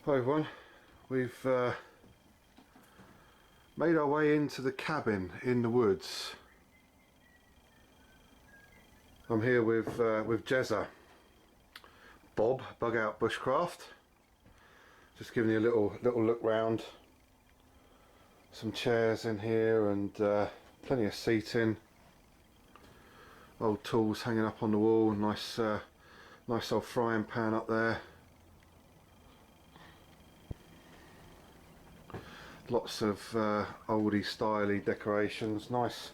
Hi everyone, we've made our way into the cabin in the woods. I'm here with Jezza BugOutBushcraft. Just giving you a little look round. Some chairs in here and plenty of seating. Old tools hanging up on the wall. Nice old frying pan up there. Lots of oldie styly decorations. Nice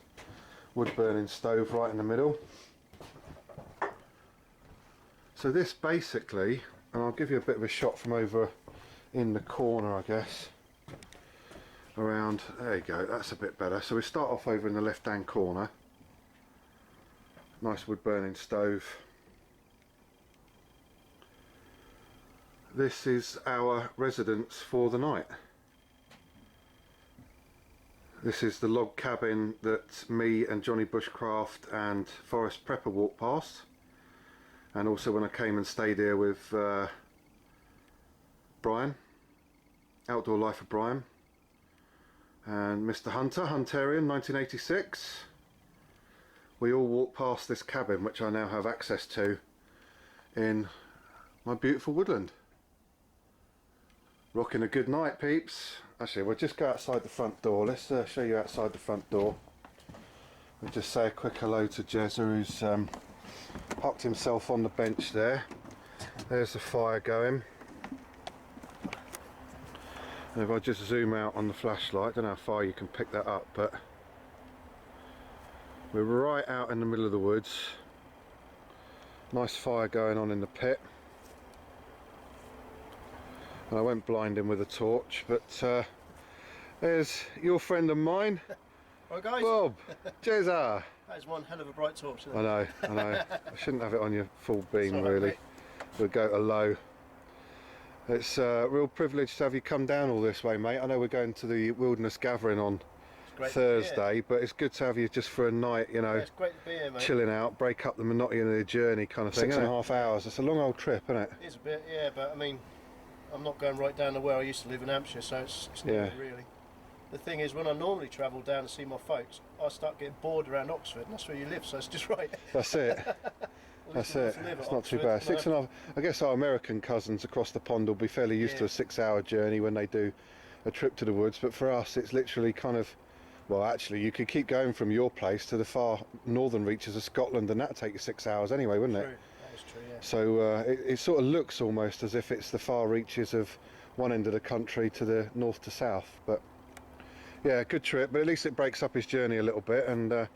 wood burning stove right in the middle. So this basically, and I'll give you a bit of a shot from over in the corner, I guess. Around, there you go, that's a bit better. So we start off over in the left hand corner. Nice wood burning stove. This is our residence for the night. This is the log cabin that me and Johnny Bushcraft and Forest Prepper walked past, and also when I came and stayed here with Brian, Outdoor Life of Brian, and Mr. Hunter, Huntarian 1986. We all walked past this cabin, which I now have access to in my beautiful woodland. Rocking a good night, peeps. Actually, we'll just go outside the front door. Let's show you outside the front door. We'll just say a quick hello to Jezza, who's parked himself on the bench there. There's the fire going. And if I just zoom out on the flashlight, I don't know how far you can pick that up, but we're right out in the middle of the woods. Nice fire going on in the pit. And I went blinding with a torch, but there's your friend of mine. Right guys. Bob, Jezza. That is one hell of a bright torch, isn't it? I know. I shouldn't have it on your full beam, right, really. mate. We'll go to low. It's a real privilege to have you come down all this way, mate. I know we're going to the wilderness gathering on Thursday, but it's good to have you just for a night, you know. Yeah, it's great to be here, mate. Chilling out, break up the monotony of the journey kind of thing. 6.5 hours, it's a long old trip, isn't it? It is a bit, yeah, but I mean, I'm not going right down to where I used to live in Hampshire, so it's not really. The thing is, when I normally travel down to see my folks, I start getting bored around Oxford, and that's where you live, so it's just right. That's it. That's it. It's not too bad. 6.5. I guess our American cousins across the pond will be fairly used to a 6-hour journey when they do a trip to the woods, but for us it's literally kind of, well, actually you could keep going from your place to the far northern reaches of Scotland and that'd take you 6 hours anyway, wouldn't it? That is true, yeah. So it sort of looks almost as if it's the far reaches of one end of the country to the north to south, but yeah, good trip. But at least it breaks up his journey a little bit, and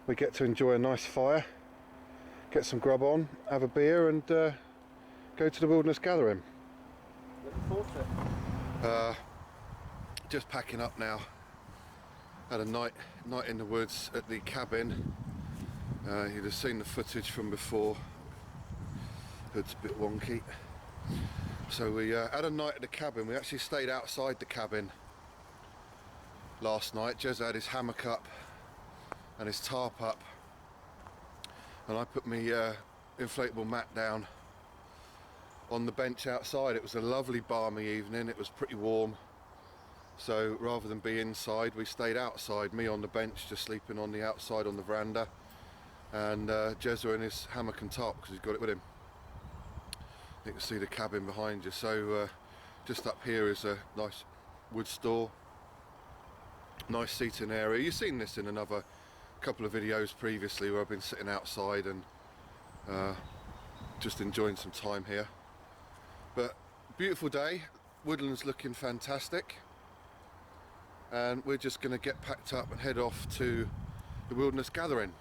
we get to enjoy a nice fire, get some grub on, have a beer, and go to the wilderness gathering. Looking forward to it. Just packing up now. Had a night in the woods at the cabin. You'd have seen the footage from before. Hood's a bit wonky. So we had a night at the cabin. We actually stayed outside the cabin last night. Jezza had his hammock up and his tarp up, and I put my inflatable mat down on the bench outside. It was a lovely balmy evening. It was pretty warm, so rather than be inside, we stayed outside. Me on the bench, just sleeping on the outside on the veranda, and Jezza in his hammock and tarp because he's got it with him. You can see the cabin behind you. So just up here is a nice wood store, nice seating area. You've seen this in another couple of videos previously where I've been sitting outside and just enjoying some time here. But beautiful day, woodland's looking fantastic, and we're just going to get packed up and head off to the wilderness gathering.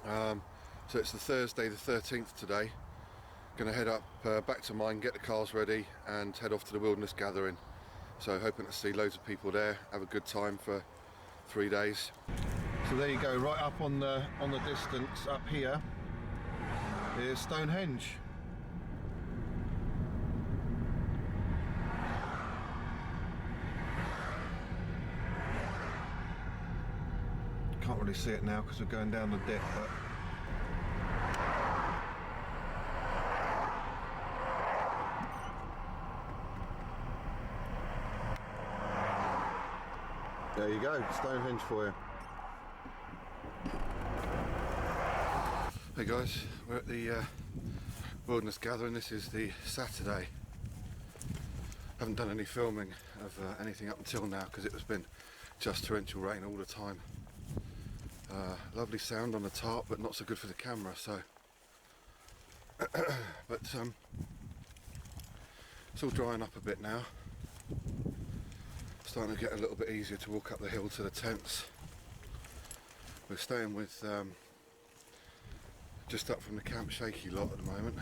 So it's the Thursday the 13th today. Going to head up back to mine, get the cars ready and head off to the wilderness gathering. So hoping to see loads of people there, have a good time for 3 days. So there you go, right up on the distance up here is Stonehenge. Can't really see it now because we're going down the dip, but There you go, Stonehenge for you. Hey guys, we're at the Wilderness Gathering. This is the Saturday. Haven't done any filming of anything up until now because it has been just torrential rain all the time. Lovely sound on the tarp, but not so good for the camera. So, but it's all drying up a bit now. Starting to get a little bit easier to walk up the hill to the tents. We're staying with just up from the Camp Shaky lot at the moment.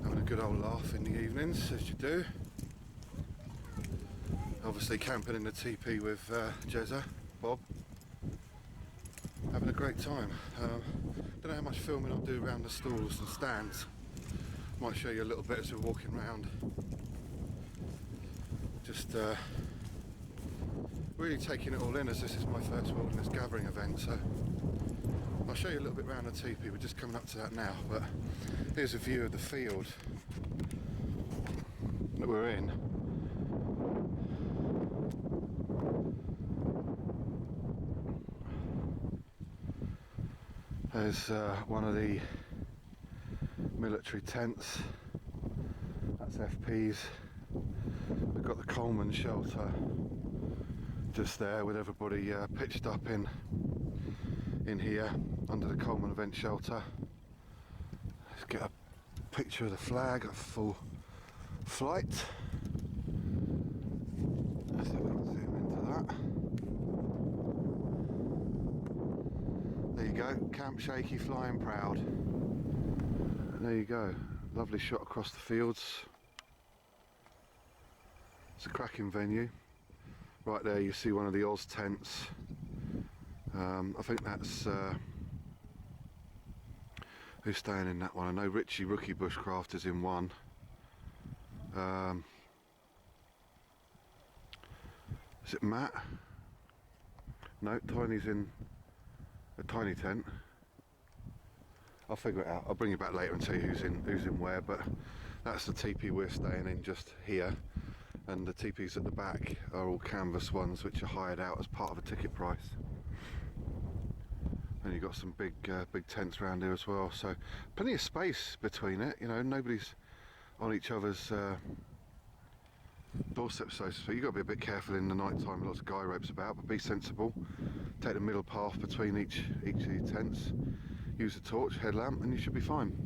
Having a good old laugh in the evenings, as you do. Obviously camping in the teepee with Jezza, Bob. Having a great time. Don't know how much filming I'll do around the stalls and stands. Might show you a little bit as we're walking around. Just really taking it all in, as this is my first Wilderness Gathering event, so I'll show you a little bit around the teepee. We're just coming up to that now, but here's a view of the field that we're in. There's one of the military tents. That's FP's. We've got the Coleman shelter just there with everybody pitched up in here under the Coleman event shelter. Let's get a picture of the flag at full flight. Let's have a zoom into that. There you go, Camp Shaky flying proud. And there you go, lovely shot across the fields. It's a cracking venue. Right there you see one of the Oz tents. I think that's who's staying in that one. I know Richie Rookie Bushcraft is in one. Is it Matt? No, Tiny's in a tiny tent. I'll figure it out. I'll bring you back later and tell you who's in where, but that's the teepee we're staying in just here. And the teepees at the back are all canvas ones which are hired out as part of a ticket price. And you've got some big tents around here as well, so plenty of space between it, you know, nobody's on each other's doorsteps, so to speak. You've got to be a bit careful in the night time, lots of guy ropes about, but be sensible. Take the middle path between each of the tents, use a torch, headlamp, and you should be fine.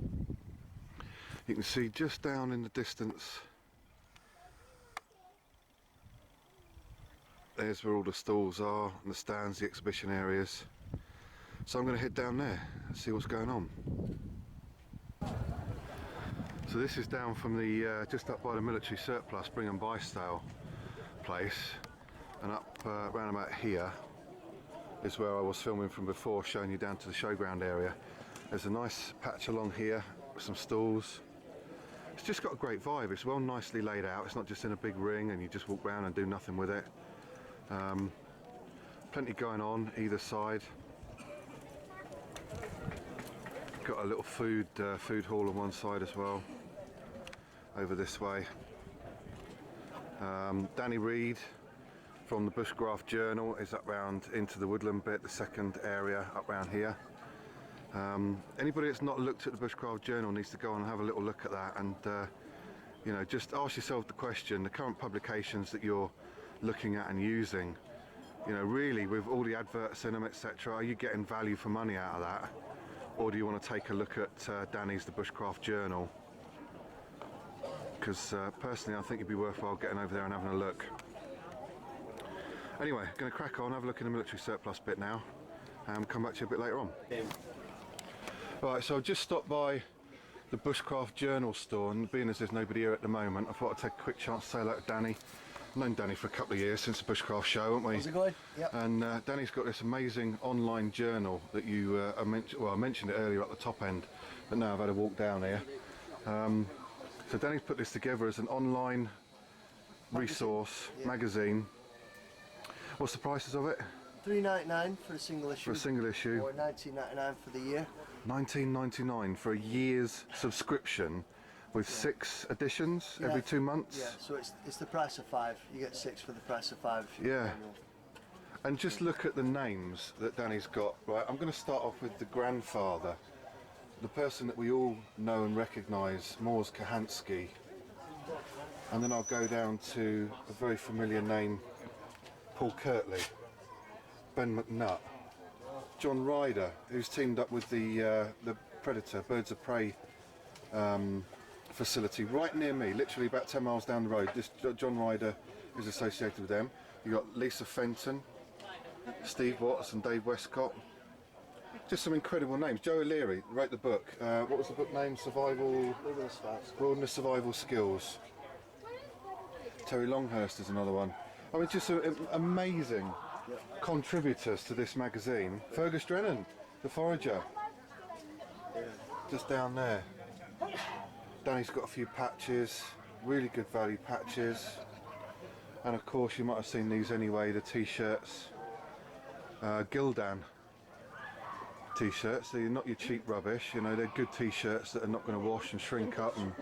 You can see just down in the distance, there's where all the stalls are, and the stands, the exhibition areas. So I'm going to head down there and see what's going on. So this is down from the, just up by the military surplus, bring and buy style place, and up round about here is where I was filming from before, showing you down to the showground area. There's a nice patch along here with some stalls. It's just got a great vibe. It's well nicely laid out. It's not just in a big ring and you just walk around and do nothing with it. Plenty going on either side. Got a little food hall on one side as well. Over this way. Danny Reed from the Bushcraft Journal is up round into the woodland bit, the second area up round here. Anybody that's not looked at the Bushcraft Journal needs to go and have a little look at that, and you know, just ask yourself the question, the current publications that you're looking at and using, you know, really with all the adverts in them, etc., are you getting value for money out of that? Or do you want to take a look at Danny's The Bushcraft Journal? Because personally I think it'd be worthwhile getting over there and having a look. Anyway, going to crack on, have a look in the military surplus bit now, and come back to you a bit later on. Right, so I've just stopped by the Bushcraft Journal store, and being as there's nobody here at the moment, I thought I'd take a quick chance to say hello to Danny. I've known Danny for a couple of years, since the Bushcraft show, haven't we? How's it going? Yep. And Danny's got this amazing online journal that you, I mentioned it earlier at the top end, but now I've had a walk down here. So Danny's put this together as an online resource magazine. What's the prices of it? $3.99 for a single issue. For a single issue. Or $19.99 for the year. $19.99 for a year's subscription, with 6 editions every 2 months. Yeah, so it's the price of 5. You get 6 for the price of 5 if you Yeah. manual. And just look at the names that Danny's got. Right, I'm going to start off with the grandfather, the person that we all know and recognise, Mors Kahansky. And then I'll go down to a very familiar name, Paul Kirtley, Ben McNutt, John Ryder, who's teamed up with the Predator, Birds of Prey facility right near me, literally about 10 miles down the road. This John Ryder is associated with them. You got Lisa Fenton, Steve Watts and Dave Westcott. Just some incredible names. Joe O'Leary wrote the book. What was the book name? Wilderness Survival Skills. Terry Longhurst is another one. I mean, just amazing contributors to this magazine. Fergus Drennan, the forager, just down there. Danny's got a few patches, really good value patches. And of course, you might have seen these anyway, the t-shirts. Gildan t-shirts, they're not your cheap rubbish, you know, they're good t-shirts that are not going to wash and shrink up and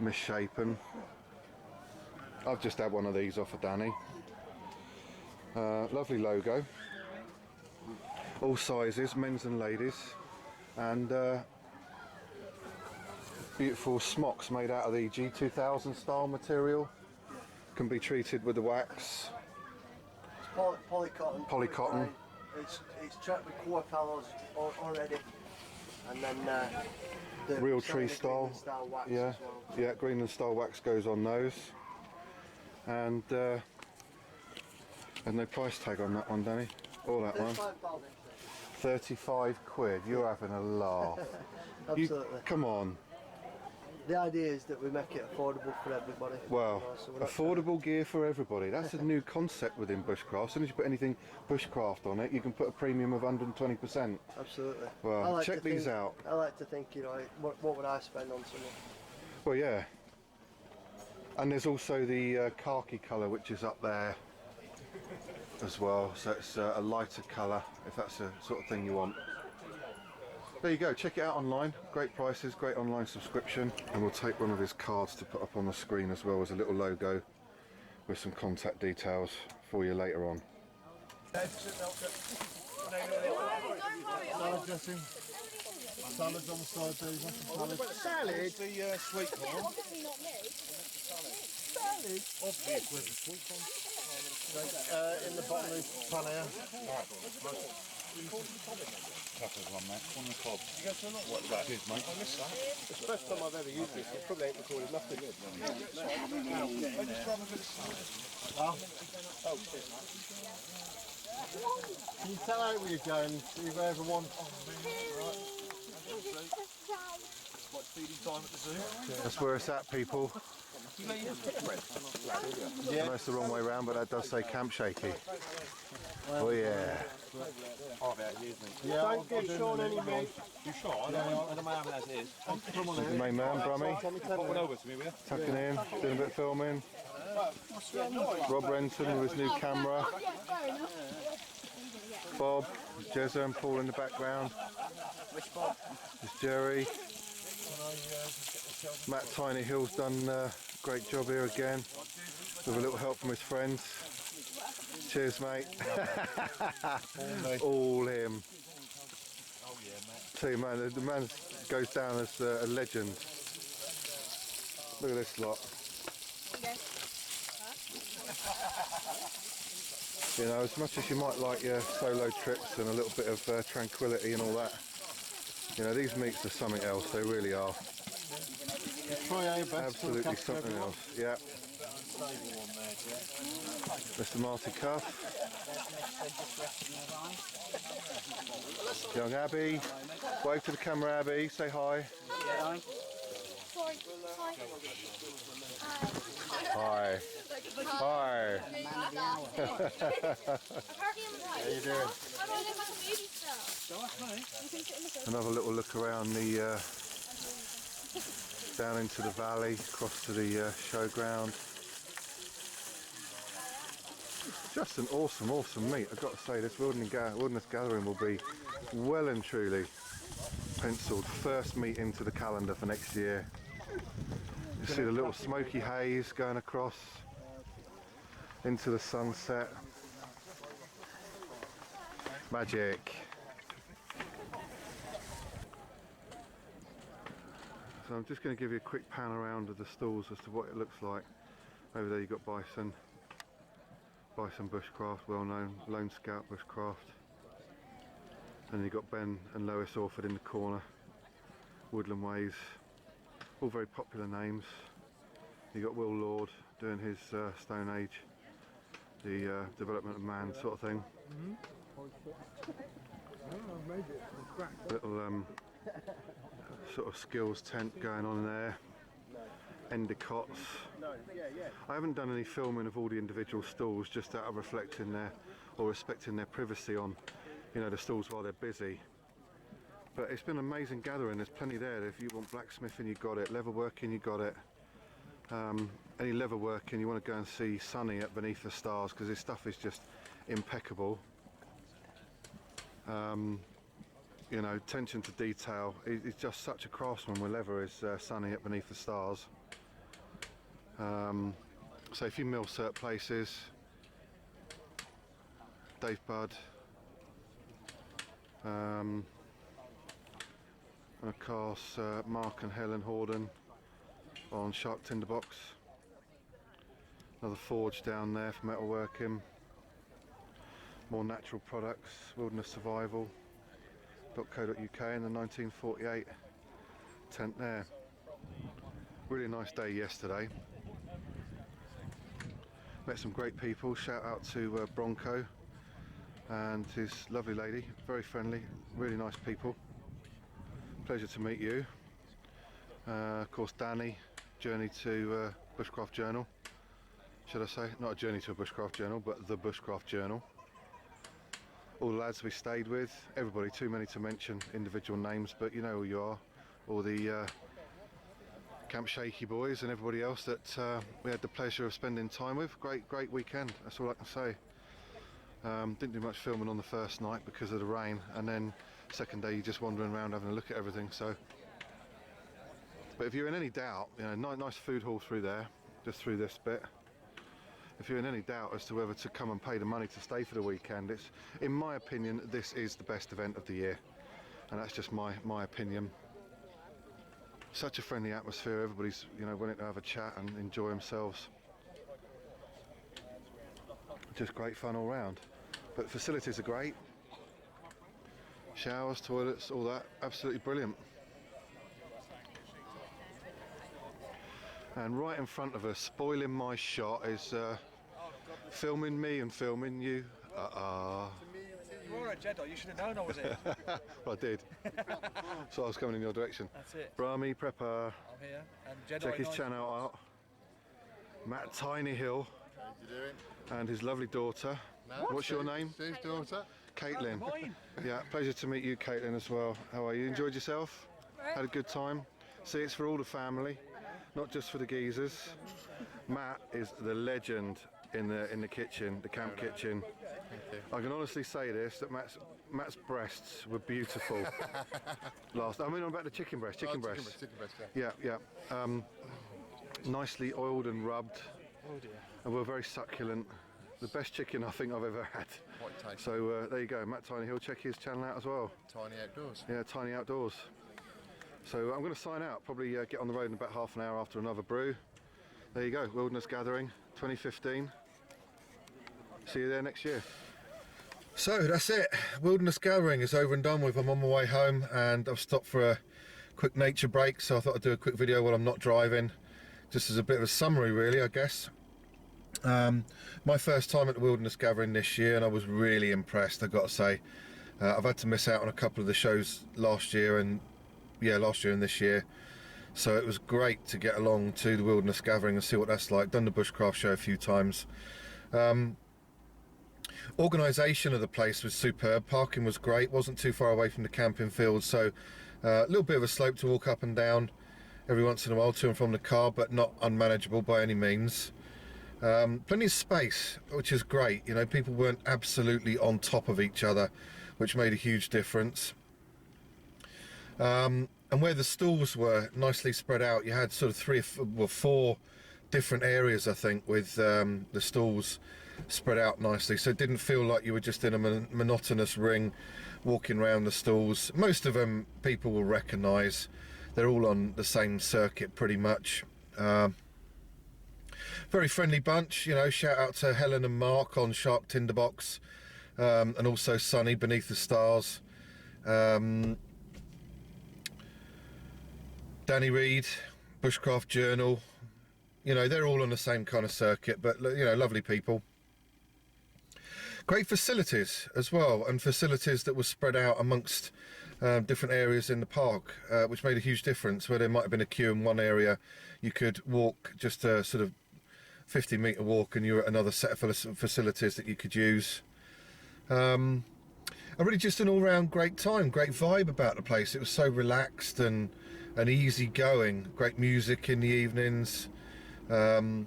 misshapen. I've just had one of these off of Danny. Lovely logo, all sizes, men's and ladies, and beautiful smocks made out of the G2000 style material. Can be treated with the wax. It's polycotton. Polycotton. It's trapped with core fellows already, and then the Real tree style. wax Yeah, as well. yeah, Greenland style wax goes on those, and no price tag on that one, Danny. All that one. 35 quid. You're having a laugh. Absolutely. Come on. The idea is that we make it affordable for everybody. Well, So we're not affordable gear for everybody. That's a new concept within Bushcraft. As soon as you put anything Bushcraft on it, you can put a premium of 120%. Absolutely. Well, I like check to these think- out. I like to think, you know, what would I spend on something? Well, yeah. And there's also the khaki colour, which is up there as well. So it's a lighter colour, if that's the sort of thing you want. There you go, check it out online. Great prices, great online subscription. And we'll take one of his cards to put up on the screen as well as a little logo with some contact details for you later on. Salad dressing. Salads on the side, please. Salad. Salad? The sweet corn. Salad? Obvious, where's the sweet corn? In the bottom of the pan here. Peppers on that. One of the cobs. What that is, mate? It's the first time I've ever used this. I probably ain't recorded nothing. Can you tell out where you're going? See wherever one. That's where it's at, people. I know it's the wrong way around, but that does say Camp Shaky. Oh yeah. Don't give Sean any meat. You sure? I don't mind as it is. The main man, Brummy, Pop one over to me, will you? tucking in, doing a bit of filming. Rob Renton with his new camera. Bob, Jezza and Paul in the background. There's Jerry. Matt Tiny Hill's done a great job here again, with a little help from his friends. Cheers, mate. All him. Tell you, man, the man goes down as a legend. Look at this lot. You know, as much as you might like your solo trips and a little bit of tranquility and all that, you know, these meets are something else. They really are. Try your best. Absolutely something else. Yeah. Mr. Marty Cuff. Young Abby. Wave to the camera, Abby. Say hi. Hi. Hi. How you doing? Another little look around the down into the valley, across to the showground. Just an awesome meet. I've got to say, this wilderness gathering will be well and truly penciled. First meet into the calendar for next year. You see the little smoky haze going across into the sunset. Magic. So I'm just going to give you a quick pan around of the stalls as to what it looks like. Over there you've got Bison Bushcraft, well known, Lone Scout Bushcraft. And you've got Ben and Lois Orford in the corner, Woodland Ways, all very popular names. You've got Will Lord doing his Stone Age, the development of man sort of thing. Little sort of skills tent going on there. Endicots. I haven't done any filming of all the individual stalls, just out of reflecting their or respecting their privacy on, you know, the stalls while they're busy. But it's been an amazing gathering. There's plenty there. If you want blacksmithing, you got it. Leatherworking, you got it. Any leatherworking, you want to go and see Sonny at Beneath the Stars, because his stuff is just impeccable. You know, attention to detail. He's just such a craftsman with leather, is Sonny at Beneath the Stars. So if you mill cert places, Dave Budd, and of course Mark and Helen Horden on Shark Tinderbox. Another forge down there for metalworking. More natural products, Wilderness Survival. .co.uk in the 1948 tent there. Really nice day yesterday. Met some great people. Shout out to Bronco and his lovely lady, very friendly, really nice people. Pleasure to meet you. Of course Danny, Journey to Bushcraft Journal, should I say, not a journey to a Bushcraft Journal, but the Bushcraft Journal. All the lads we stayed with, everybody, too many to mention individual names, but you know who you are. All the Camp Shaky boys and everybody else that we had the pleasure of spending time with. Great weekend, that's all I can say. Didn't do much filming on the first night because of the rain, and then second day you're just wandering around having a look at everything. So, but if you're in any doubt, you know, nice food hall through there, just through this bit. If you're in any doubt as to whether to come and pay the money to stay for the weekend, it's, in my opinion, this is the best event of the year, and that's just my opinion. Such a friendly atmosphere, everybody's, you know, willing to have a chat and enjoy themselves. Just great fun all round. But facilities are great. Showers, toilets, all that, absolutely brilliant. And right in front of us, spoiling my shot, is filming me and filming you. You were at Jeddah, you should have known I was here. Well, I did. So I was coming in your direction. That's it. Brahmi, prepper. I'm here. And Jeddah, Check his channel out. Matt Tiny Hill. How you doing? And his lovely daughter. What's your name? Steve's daughter. Caitlin. Oh, mine. Yeah, pleasure to meet you, Caitlin, as well. How are you? Enjoyed yourself? Had a good time? See, it's for all the family, not just for the geezers. Matt is the legend in the kitchen, the camp kitchen. I can honestly say this, that Matt's breasts were beautiful. I mean, about the chicken breast. Chicken breast, yeah. Nicely oiled and rubbed. Oh dear. And were very succulent. The best chicken I think I've ever had. Quite tasty. So there you go, Matt Tiny Hill. Check his channel out as well. Tiny Outdoors. Yeah, Tiny Outdoors. So I'm going to sign out. Probably get on the road in about half an hour after another brew. There you go, Wilderness Gathering 2015. See you there next year. So that's it. Wilderness Gathering is over and done with. I'm on my way home and I've stopped for a quick nature break, so I thought I'd do a quick video while I'm not driving, just as a bit of a summary really, I guess. My first time at the Wilderness Gathering this year, and I was really impressed, I've got to say. I've had to miss out on a couple of the shows last year and this year, so it was great to get along to the Wilderness Gathering and see what that's like. Done the Bushcraft show a few times. Organisation of the place was superb. Parking was great, wasn't too far away from the camping field, so a little bit of a slope to walk up and down every once in a while to and from the car, but not unmanageable by any means. Plenty of space, which is great. You know, people weren't absolutely on top of each other, which made a huge difference. And and where the stalls were nicely spread out, you had sort of 4 different areas, I think, with the stalls spread out nicely, so it didn't feel like you were just in a monotonous ring walking around the stalls. Most of them people will recognise. They're all on the same circuit pretty much. Very friendly bunch, you know. Shout out to Helen and Mark on Shark Tinderbox, and also Sunny Beneath the Stars, Danny Reed, Bushcraft Journal. You know, they're all on the same kind of circuit, but, you know, lovely people. Great facilities as well, and facilities that were spread out amongst different areas in the park, which made a huge difference. Where there might have been a queue in one area, you could walk just a sort of 50-metre walk and you're at another set of facilities that you could use. And really just an all-round great time, great vibe about the place. It was so relaxed and easy going. Great music in the evenings. And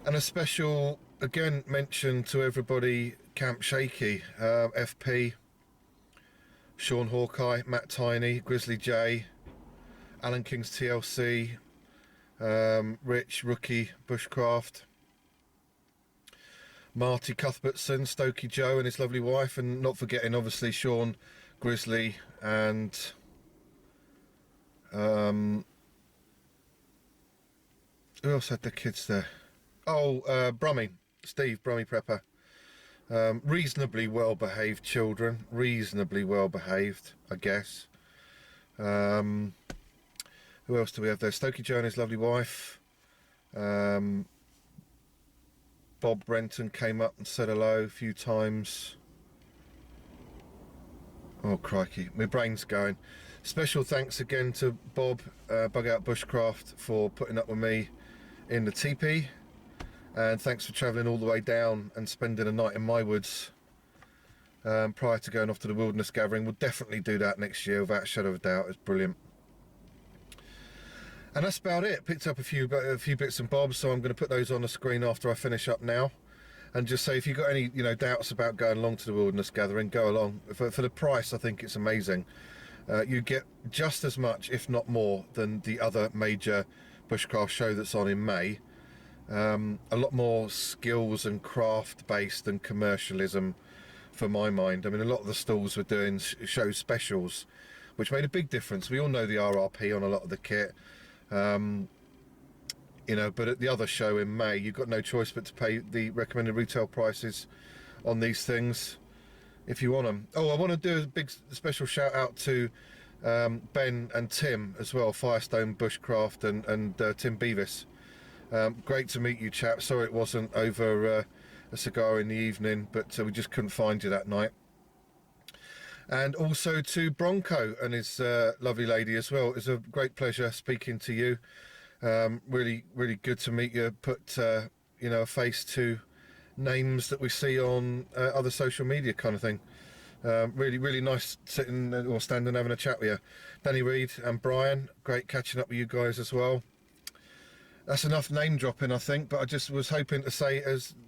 a special, again, mention to everybody, Camp Shaky, FP, Sean Hawkeye, Matt Tiny, Grizzly J, Alan King's TLC, Rich, Rookie, Bushcraft, Marty Cuthbertson, Stokey Joe and his lovely wife, and not forgetting obviously Sean, Grizzly, and who else had the kids there? Oh, Brummy, Steve, Brummy Prepper. Reasonably well behaved children, reasonably well behaved, I guess. Who else do we have there? Stokey Joe and his lovely wife. Bob Brenton came up and said hello a few times. Oh crikey, my brain's going. Special thanks again to Bob, Bug Out Bushcraft, for putting up with me in the teepee. And thanks for travelling all the way down and spending a night in my woods prior to going off to the wilderness gathering. We'll definitely do that next year without a shadow of a doubt. It's brilliant. And that's about it. Picked up a few bits and bobs, so I'm going to put those on the screen after I finish up now. And just say, if you've got any doubts about going along to the wilderness gathering, go along. For the price, I think it's amazing. You get just as much, if not more, than the other major bushcraft show that's on in May. A lot more skills and craft based than commercialism for my mind. I mean, a lot of the stalls were doing show specials, which made a big difference. We all know the RRP on a lot of the kit, but at the other show in May, you've got no choice but to pay the recommended retail prices on these things if you want them. Oh, I want to do a big special shout out to Ben and Tim as well, Firestone Bushcraft and Tim Beavis. Great to meet you, chaps. Sorry it wasn't over a cigar in the evening, but we just couldn't find you that night. And also to Bronco and his lovely lady as well. It was a great pleasure speaking to you. Really, really good to meet you. Put a face to names that we see on other social media kind of thing. Really, really nice sitting or standing having a chat with you. Danny Reed and Brian, great catching up with you guys as well. That's enough name dropping, I think, but I just was hoping to say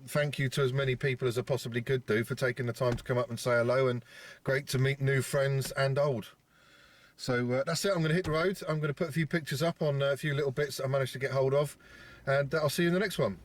thank you to as many people as I possibly could do for taking the time to come up and say hello, and great to meet new friends and old. So that's it. I'm going to hit the road. I'm going to put a few pictures up on a few little bits that I managed to get hold of, and I'll see you in the next one.